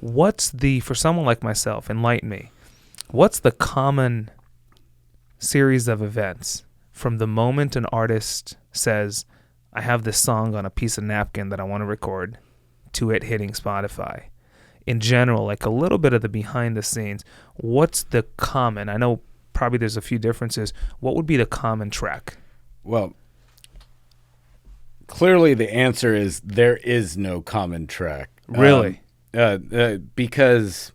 For someone like myself, enlighten me, what's the common series of events from the moment an artist says, I have this song on a piece of napkin that I want to record, to it hitting Spotify? In general, like a little bit of the behind the scenes, what's the common, I know probably there's a few differences, what would be the common track? Well, clearly the answer is there is no common track. Really? Because,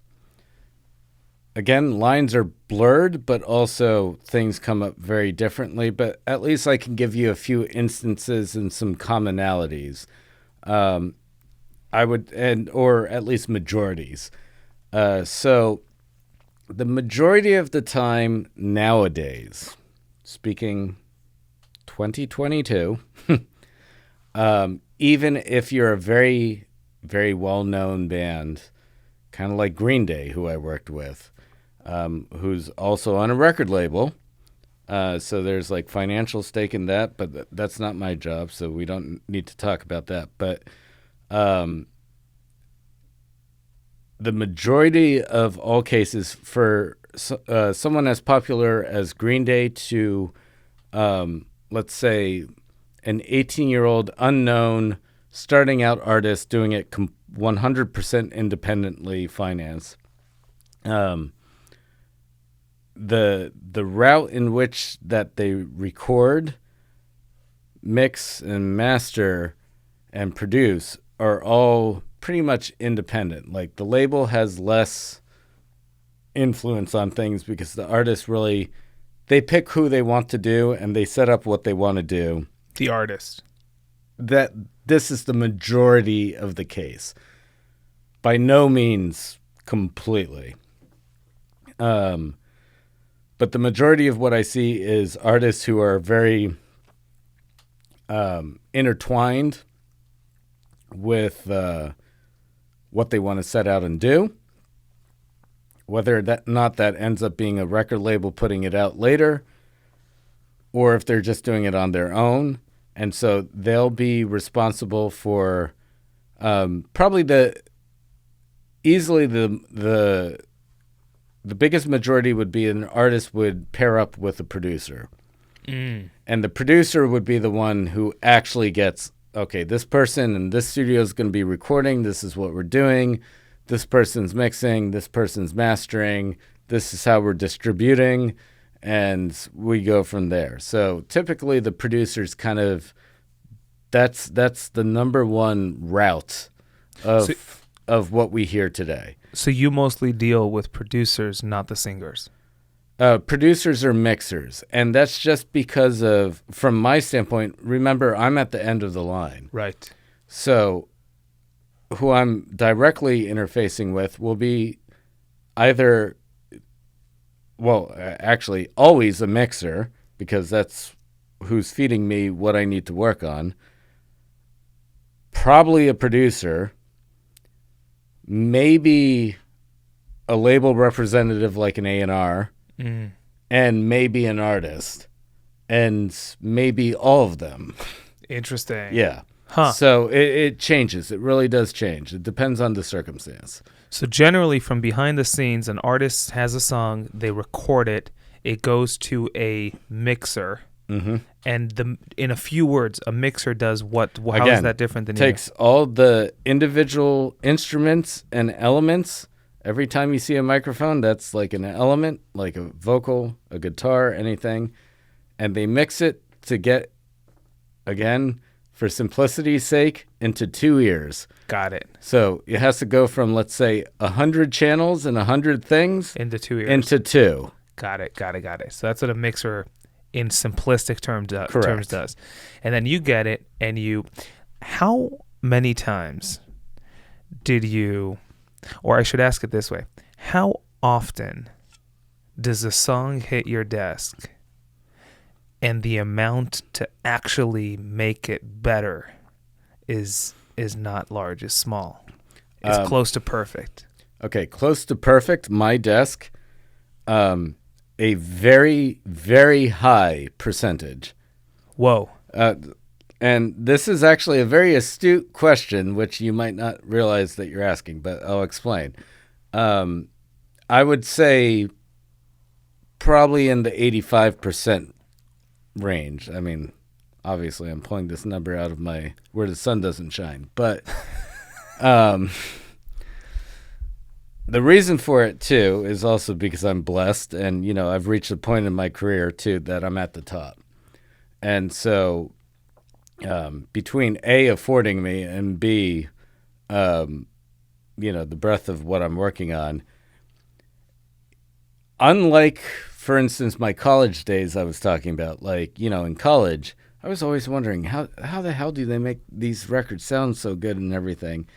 again, lines are blurred, but also things come up very differently. But at least I can give you a few instances and some commonalities. Or at least majorities. So the majority of the time nowadays, speaking 2022, even if you're a very, very well-known band, kind of like Green Day, who I worked with, who's also on a record label. So there's like financial stake in that, but that's not my job, so we don't need to talk about that. But the majority of all cases for someone as popular as Green Day to, let's say, an 18-year-old unknown starting out artist doing it 100% independently financed, the route in which that they record, mix, and master, and produce are all pretty much independent. Like the label has less influence on things because the artists really, they pick who they want to do and they set up what they want to do. The artist. That this is the majority of the case. By no means completely. But the majority of what I see is artists who are very intertwined with what they want to set out and do. Whether that ends up being a record label putting it out later, or if they're just doing it on their own. And so they'll be responsible for probably the biggest majority would be an artist would pair up with a producer. And the producer would be the one who actually gets, okay, this person in this studio is going to be recording. This is what we're doing. This person's mixing. This person's mastering. This is how we're distributing. And we go from there. So typically the producers kind of, that's the number one route of what we hear today. So you mostly deal with producers, not the singers. Producers or mixers. And that's just because of, from my standpoint, remember, I'm at the end of the line. Right. So who I'm directly interfacing with will be either, actually always a mixer, because that's who's feeding me what I need to work on. Probably a producer, maybe a label representative like an A&R, and maybe an artist, and maybe all of them. Interesting. Yeah. Huh. So it changes. It really does change. It depends on the circumstance. So generally from behind the scenes, an artist has a song, they record it, it goes to a mixer. Mm-hmm. And in a few words, a mixer does what? How Again, is that different than takes all the individual instruments and elements. Every time you see a microphone, that's like an element, like a vocal, a guitar, anything. And they mix it to get, again, for simplicity's sake, into 2 ears. Got it. So it has to go from, let's say, 100 channels and 100 things. Into 2 ears. Into 2. Got it. So that's what a mixer in simplistic terms does. And then you get it, and how many times did you, or I should ask it this way, how often does a song hit your desk and the amount to actually make it better is not large, is small, is close to perfect? Okay, close to perfect, my desk, a very, very high percentage. Whoa. And this is actually a very astute question, which you might not realize that you're asking, but I'll explain. I would say probably in the 85% range. I mean, obviously, I'm pulling this number out of my where the sun doesn't shine. But the reason for it, too, is also because I'm blessed. And, you know, I've reached a point in my career, too, that I'm at the top. And so between A, affording me, and B, you know, the breadth of what I'm working on, unlike, for instance, my college days I was talking about, like, you know, in college, I was always wondering how the hell do they make these records sound so good and everything.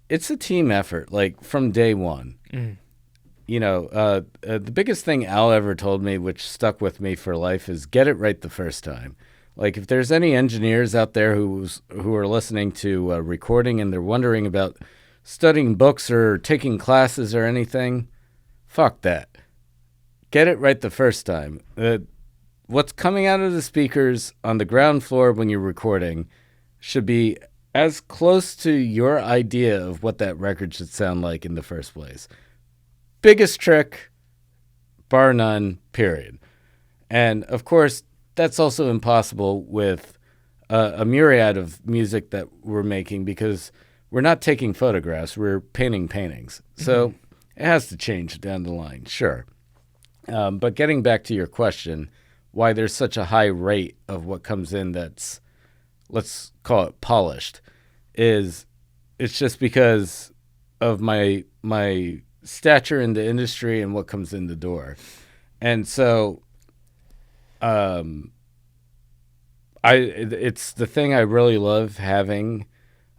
It's a team effort, like from day one. You know, the biggest thing Al ever told me, which stuck with me for life, is get it right the first time. Like, if there's any engineers out there who are listening to recording and they're wondering about studying books or taking classes or anything, fuck that. Get it right the first time. What's coming out of the speakers on the ground floor when you're recording should be as close to your idea of what that record should sound like in the first place. Biggest trick, bar none, period. And, of course, that's also impossible with a myriad of music that we're making because we're not taking photographs, we're painting paintings. So it has to change down the line, sure. But getting back to your question, why there's such a high rate of what comes in that's, let's call it polished, is it's just because of my stature in the industry and what comes in the door. And so it's the thing I really love having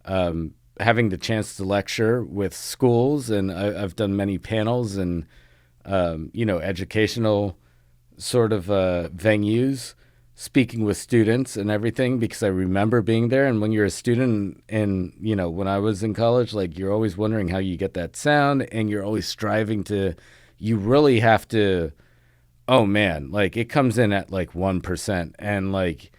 the chance to lecture with schools, and I've done many panels and you know, educational sort of venues, speaking with students and everything, because I remember being there. And when you're a student, and you know, when I was in college, like, you're always wondering how you get that sound, and you're always striving to, you really have to, oh man, like, it comes in at like 1%, and like,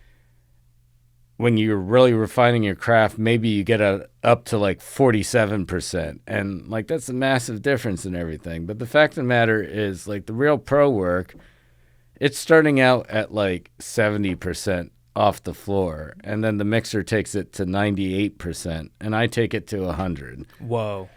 when you're really refining your craft, maybe you get up to like 47%. And like, that's a massive difference in everything. But the fact of the matter is, like, the real pro work, it's starting out at like 70% off the floor. And then the mixer takes it to 98%. And I take it to 100. Whoa.